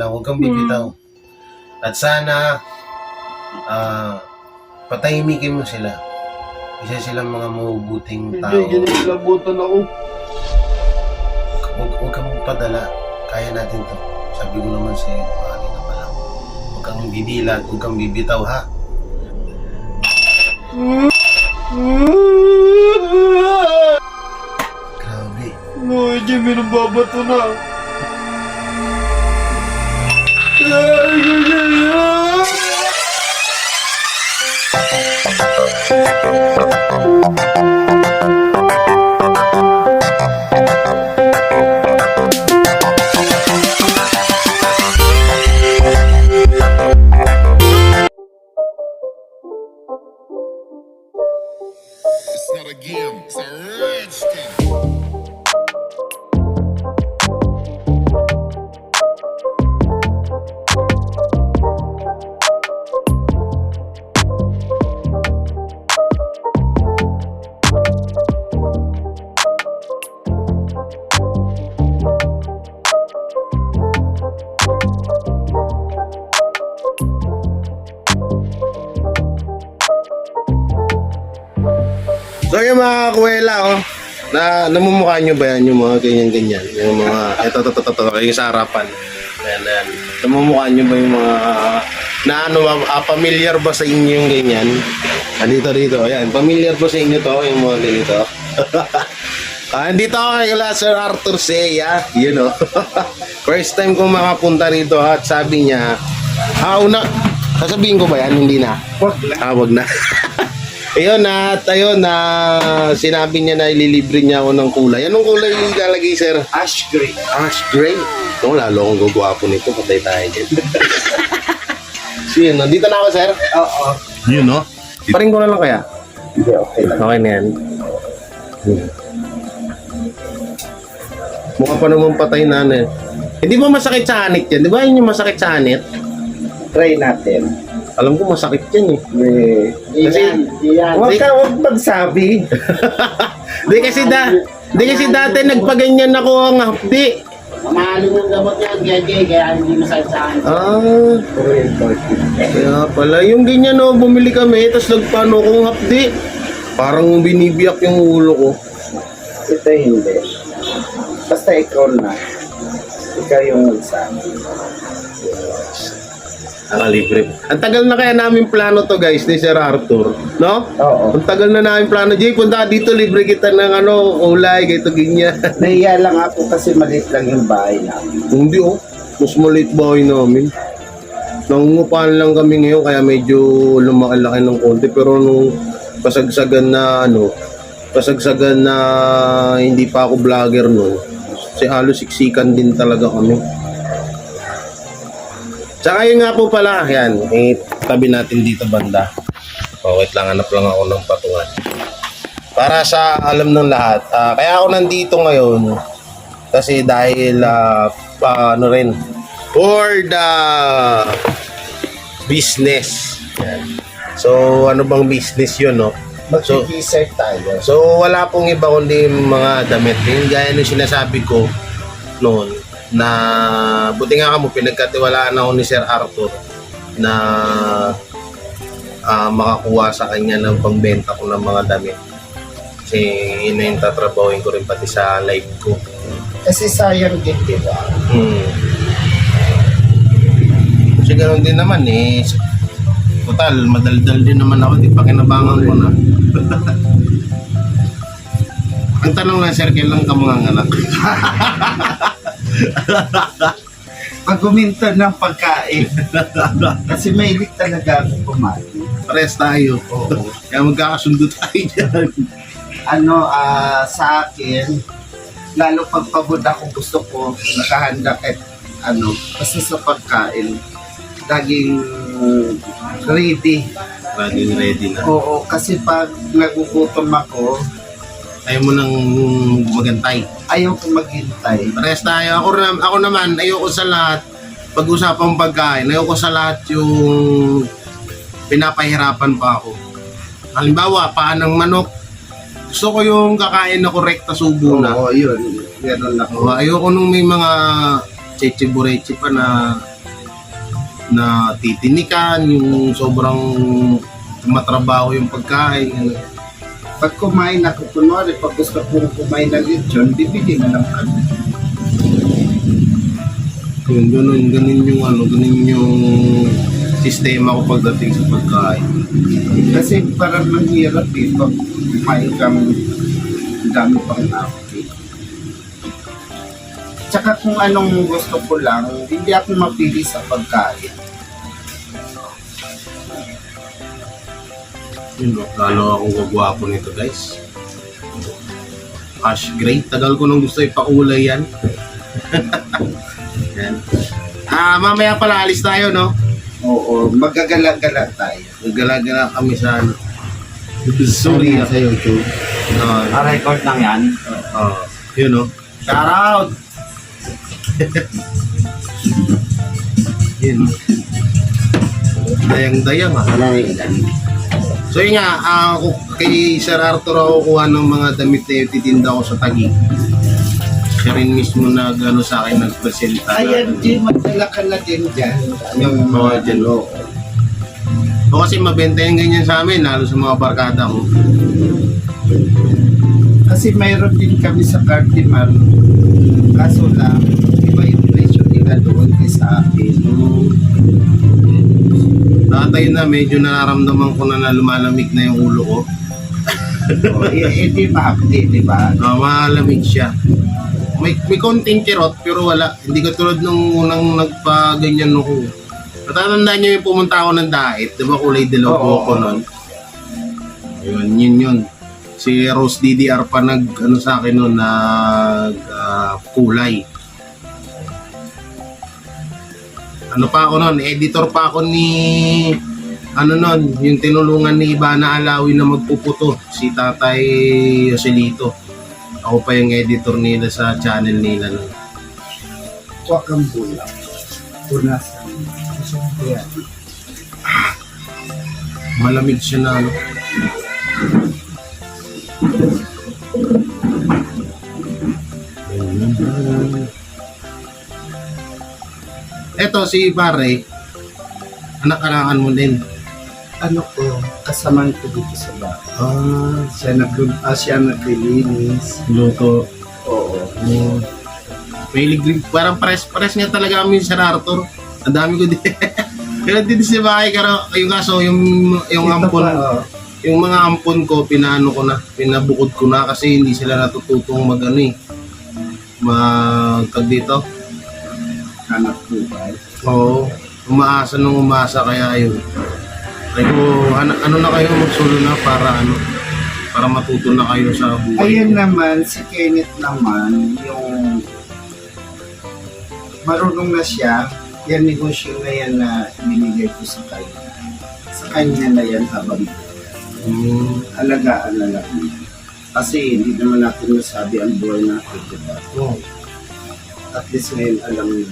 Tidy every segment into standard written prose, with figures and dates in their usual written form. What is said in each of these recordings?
Huwag kang bibitaw. At sana, patahimikin mo sila. Isa silang mga mabubuting tao. Hindi, ginilabutan ako. Huwag kang padala. Kaya natin to. Sabi ko naman sa'yo, kanina pa lang. Huwag kang bibilag, huwag kang bibitaw, ha? Grabe. No, Jimmy, nababato na. It's not a game, it's a rich thing. So yung mga kuwela, namumukha nyo ba yan yung mga ganyan-ganyan? Yung mga, ito, yung sa harapan. Ayan. Namumukha nyo ba yung mga, familiar ba sa inyo yung ganyan? Dito, ayan, familiar ba sa inyo to, yung mga ganito? Andito ako kay Sir Arthur Seya, you know. First time kong makapunta rito at sabi niya, sasabihin ko ba yan? Hindi na? Wag na. Ayun na sinabi niya na ililibre niya ako ng kulay. Anong kulay yung ilalagay, sir? Ash gray. Ash gray? No, lalo akong gugwapo nito. Patay tayo dyan. So yun, dito na ako, sir. Oo. Yun, no? Paring ko na lang kaya? Hindi, okay lang. Okay na yan. Mukha pa naman patay na eh. Hindi ba masakit sa anit yan? Di ba yun yung masakit sa anit? Try natin. Alam ko masakit yan eh. Kasi, huwag magsabi. Di kasi dati nagpaganyan ako ang hapdi. Mamahalin yung gamot niya, kaya hindi masakit sa akin. Kaya pala. Yung ganyan bumili kami, tapos nagpano kong hapdi. Parang binibiyak yung ulo ko. Ito hindi. Basta ikaw na. Ikaw yung magsabi. Libre. Ang tagal na kaya namin plano to guys ni Sir Arthur. No? Oo. Ang tagal na namin plano. Jay, punta dito, libre kita ng ulay, ganito, ganyan. Nahiya lang ako kasi maliit lang yung bahay namin. Hindi mas maliit bahay namin. Nangungupahan lang kami ngayon kaya medyo lumaki-laki ng konti. Pero nung pasagsagan na hindi pa ako vlogger nun, kasi halos siksikan din talaga kami. Tsaka yun nga po pala, yan, tabi natin dito banda. Wait lang, hanap lang ako ng patungan. Para sa alam ng lahat, kaya ako nandito ngayon, kasi dahil, for the business. Yan. So, ano bang business yun, no? Mag-t-shirt tayo. So, wala pong iba kundi mga damit. Yung gaya nung sinasabi ko noon, na buti nga kamo pinagkatiwalaan ako ni Sir Arthur na makakuha sa kanya ng pangbenta ko ng mga damit. Kasi yun na yung tatrabahuin ko rin pati sa live ko. Kasi sayang din, di ba? Kasi ganoon din naman total, madaldal din naman ako, di pa kinabangan ko na. Ang tanong lang, sir, kailan ka mga anak? Pag guminto ng pagkain. Kasi mahilig talaga ako kumain. Pares tayo. Oo. Kaya magkakasundo tayo dyan. Sa akin, lalo pag pagod ako, gusto ko nakahanda kahit basta sa pagkain. Laging ready. Laging ready na. Oo, kasi pag nagugutom ako, Ayaw mo nang magantay. ayaw ko maghintay. Pares tayo. Ako naman, ayoko sa lahat. Pag-usapang pagkain, ayoko sa lahat yung pinapahirapan pa ako. Halimbawa, paan ng manok. Gusto ko yung kakain na correct na subo na. Oo, yun. Ganun ako. Ayoko nung may mga cheche-bureche pa na na titinikan, yung sobrang matrabaho yung pagkain. Ano. Pag kumain ako, kunwari, pag gusto kong kumain ng lechon, bibili na lang kami. Yun, ganun yung ganun yung sistema ko pagdating sa pagkain. Kasi parang manghirap eh, pag kumain kang dami pang napkin. Tsaka kung anong gusto ko lang, hindi ako mapili sa pagkain. Yun, lalo akong gagwapo nito, guys. Ash gray. Tagal ko nung gusto ipakulay yan. Yan. Mamaya pala alis tayo, no? Oo, magagala-gala tayo. Nagala-gala kami sa sorry sa YouTube. record lang yan. Yun, no? Shout out! Yun. Dayang-dayang, ha? Wala na ilan. So yun nga, kay Sir Arthur ako kuha ng mga damit na titinda ko sa Taguig. Siya rin mismo nag-ano sa akin, nagpresenta. Ayan, Jim, magdala ka na din dyan. Yung mga dyan, o kasi mabenta yung ganyan sa amin, lalo sa mga barkada ko. Kasi mayroon din kami sa Cardinal. Kaso lang, iba yung presyo nila doon sa akin. Tatay na, medyo nararamdaman ko na lumalamig na yung ulo ko. Hindi mahapdi, di ba? Malamig siya. May konting kirot, pero wala. Hindi katulad nung unang nagpa-ganyan ako. Natatandaan niyo yung pumunta ako ng diet, di ba kulay dilaw po ako nun? Yun. Si Rose DDR pa sa akin nun, kulay. Ano pa ako nun, editor pa ako ni yung tinulungan ni Ivana Alawi na magpuputo, si Tatay Joselito. Ako pa yung editor nila sa channel nila nun. Huwag kang bulang. Punasan. Ayan. Malamig siya na Eto si pare, anak-anakan mo din. Ano ko, kasamaan ko dito sa bahay. Siya naglilinis. Luto. Oo. May liglig, parang pares nga talaga kami sa Arthur. Ang dami ko din. Kaya dito sa bahay, yung kaso, yung ampon, yung mga ampon ko, pinabukod ko na kasi hindi sila natututong magtag dito. Anak ko ba? Oo, umaasa kaya yun. Ay ko, ano na kayo magsulo na para matuto na kayo sa buhay. Ayun naman, si Kenneth naman, yung marunong na siya, yan negosyo na yan na binigay ko sa kanya. Sa kanya na yan habang alagaan na lang. Kasi hindi naman natin nasabi ang buhay natin, diba? Oh. At least ngayon alam niyo.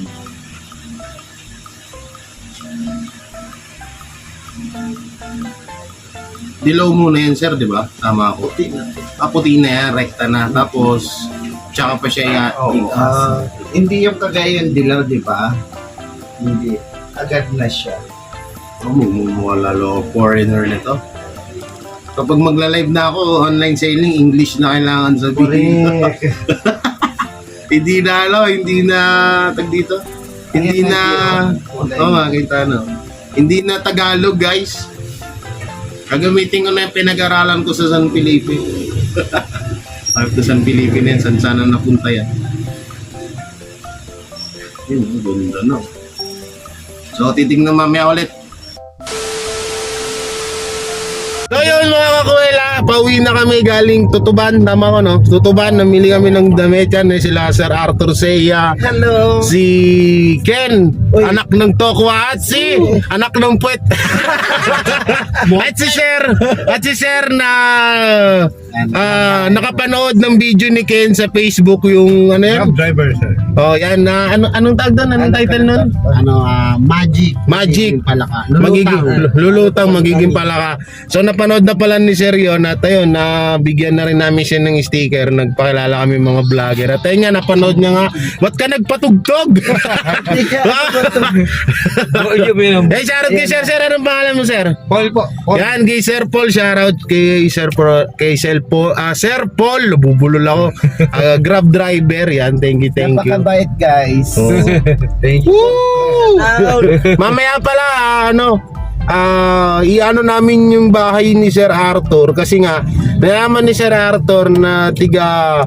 Dilaw muna yan, sir, di ba? Tama ako. Puti na yan, rekta na. Tapos, tsaka pa siya Hindi yung kagaya yung dilaw, di ba? Hindi. Agad na siya. Mukha lalo foreigner nito. Kapag magla-live na ako, online selling, English na kailangan sabihin. Hindi na tag dito. Hindi na, makita Hindi na Tagalog, guys. Gagamitin ko na yung pinag-aralan ko sa San Felipe. After San Felipe na yan, saan sana napunta yan. Yun, ganda na. So, titignan mamaya ulit. So yun mga kakuwela, pauwi na kami galing Tutuban, tama ko no? Tutuban, namili kami ng damit yan, sila Sir Arthur Seiya, Hello! si Ken, anak ng Tokwa, at si anak ng Puwet. at si Sir na nakapanood ng video ni Ken sa Facebook, yung ano yan? Driver, sir. Oh, yan na anong tag doon? Anong title nun? Magic. Magic. Palaka. Magiging lulutang, magiging palaka. So napanood na pala ni Sir yun at ayun, nabigyan na rin namin siya ng sticker. Nagpakilala kami mga vlogger. At ayun nga, napanood niya nga, ba't ka nagpatugtog? Eh, shoutout kay Sir. Sir, anong pangalan mo, Sir? Paul po. Yan, kay Sir Paul, shoutout kay Sir Paul, Sir Paul, bubulol ako. Grab driver, yan, thank you. Napakabait, guys. Oh. Thank you. Woo! Mamaya pala, i-ano namin yung bahay ni Sir Arthur kasi nga, nalaman ni Sir Arthur na tiga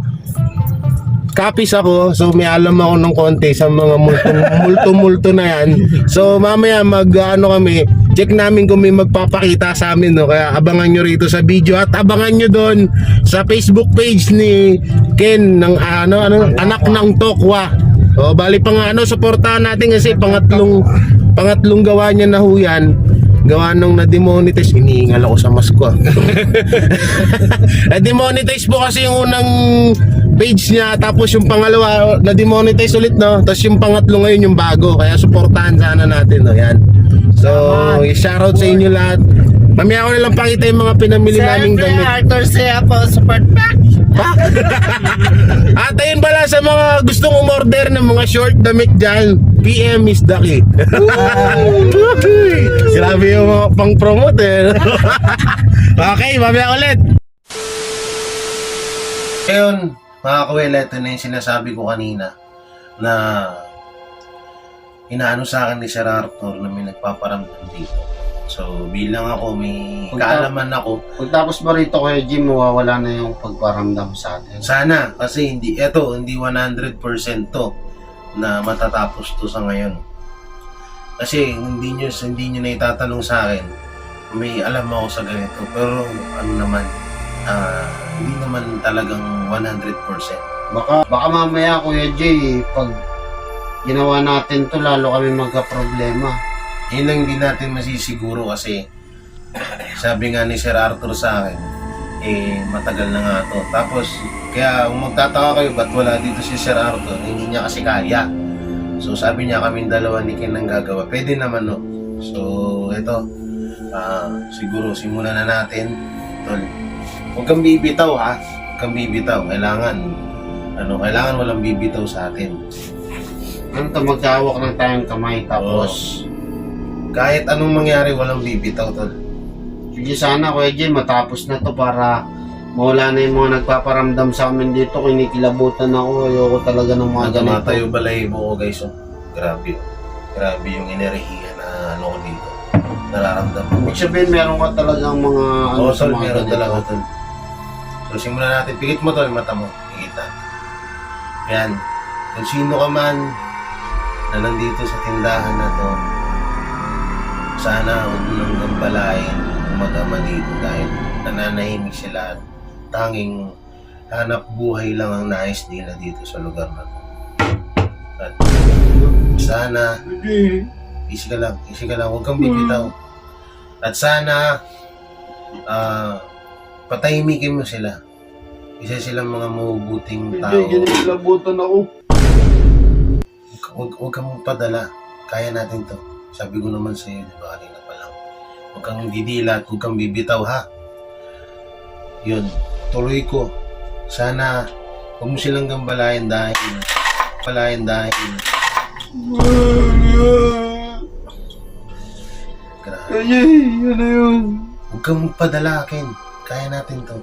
kapis ako, so may alam ako ng konti sa mga multo na yan. So mamaya kami, check namin kung may magpapakita sa amin, no? Kaya abangan nyo rito sa video at abangan nyo doon sa Facebook page ni Ken ng anak ng Tokwa. O bali pa nga suportahan natin kasi pangatlong gawa niya na huyan. Gawa nung na-demonetize, iniingal ako sa mask ko. Na-demonetize po kasi yung unang page niya, tapos yung pangalawa na-demonetize ulit, no? Tapos yung pangatlo ngayon yung bago, kaya suportahan sana natin, no? Yan. So, shoutout sa inyo lahat. Mamaya ko nilang pakita yung mga pinamili naming damit. Arthur Sea po, support back. At ayun pala sa mga gustong umorder ng mga short damit dyan, PM is Ducky. Grabe yung mga pang-promote eh. Okay, mamaya ulit. Ngayon, mga kawela, ito na yung sinasabi ko kanina na inaano sa akin ni Sir Arthur na may nagpaparamdam dito. So, bilang ako, may kaalaman ako. Pagtapos ba rito kay Jim, mawawala na yung pagparamdam sa atin? Sana, kasi hindi 100% to na matatapos to sa ngayon. Kasi hindi nyo na itatanong sa akin, may alam ako sa ganito. Pero ano naman, hindi naman talagang 100%. Baka mamaya, Kuya Jay, pag ginawa natin to, lalo kami magka-problema. Yun lang hindi natin masisiguro kasi sabi nga ni Sir Arthur sa akin, matagal na nga to. Tapos, kaya kung magtataka kayo, ba't wala dito si Sir Arthur, hindi niya kasi kaya. So, sabi niya kaming dalawa ni Ken ang gagawa. Pwede naman, no? So, ito, siguro simulan na natin. Tol, huwag kang bibitaw, ha? Huwag kang bibitaw. Kailangan walang bibitaw sa atin. Magkahawak ng tayong kamay, tapos... Kahit anong mangyari, walang bibitaw, tol. Sige, sana, Kuya Jay, matapos na to para mawala na yung mga nagpaparamdam sa amin dito. Kinikilabutan ako. Ayoko talaga ng mga ganito. Matayo balay mo ko, guys. Oh. Grabe. Grabe yung enerhiya na ko dito. Nararamdaman ko. Ibig sabihin, meron ka talagang mga Oo, tol, mga meron ganito. talaga, tol. So, simulan natin. Pikit mo, tol, mata mo. Pikit natin. Yan. Kung sino ka man na nandito sa tindahan na to, sana huwag mo nang gambalain umagama dito dahil nananahimik sila at tanging hanap buhay lang ang nais nila dito sa lugar na to. At sana easy ka lang, huwag kang bibitaw. At sana patahimikin mo sila. Isa silang mga mabubuting tao. Kinikilabutan ako. Huwag kang magpadala. Kaya natin to. Sabi ko naman sa iyo, di ba, kanina pa lang. Huwag kang didila at huwag kang bibitaw, ha? Yun, tuloy ko. Sana, huwag mo silang gambalain dahil grabe. Ano yun? Huwag kang magpadala akin. Kaya natin to.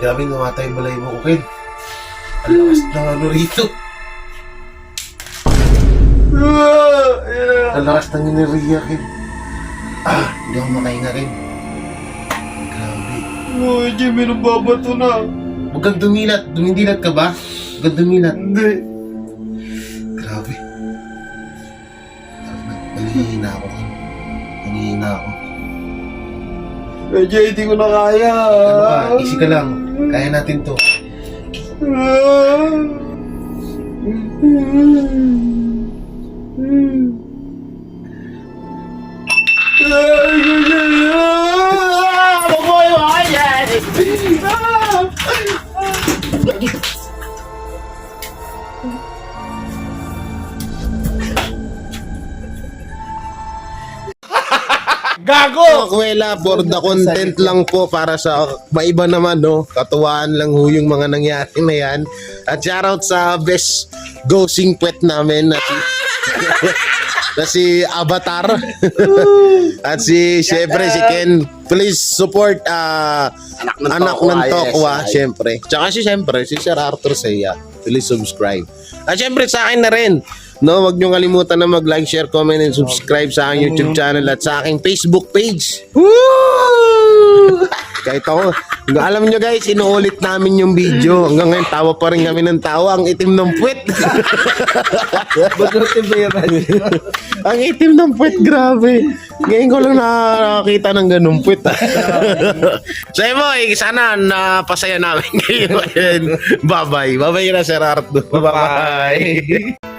Grabe namatay balay mo ko, Ken. Ang lakas ng ano rito. Ang lakas ng enerhiya, Ken. Hindi ako makahinga, Ken. Grabe. Uy, Jim, may nababato na. Huwag kang dumilat. Dumindilat ka ba? Huwag kang dumilat. Hindi. Grabe. Malihina ako, Ken. Malihina ako. Jay, hindi ko na kaya. Ano ka? Easy ka lang. Kaya natin to. Mabuhay mo ako yan! Gago! Kuwela, for the content lang po para sa maiba naman, no? Katuwaan lang ho yung mga nangyari na yan. At shoutout sa best ghosting pet namin na si, na si Avatar. At syempre si Ken. Please support anak ng Tokwa, syempre. Tsaka syempre si Sir Arthur Seiya. Please subscribe. At syempre sa akin na rin. No, wag niyo kalimutan na mag-like, share, comment, and subscribe sa aking YouTube channel at sa aking Facebook page. Woo! Kahit ako, alam niyo guys, inuulit namin yung video. Hanggang ngayon, tawa pa rin kami ng tawa. Ang itim ng puwet. Ang itim ng puwet, grabe. Ngayon ko lang nakakita ng ganung puwet. So, boy, sana napasaya namin kayo. Bye-bye. Bye-bye na, Sir Arthur. Bye-bye.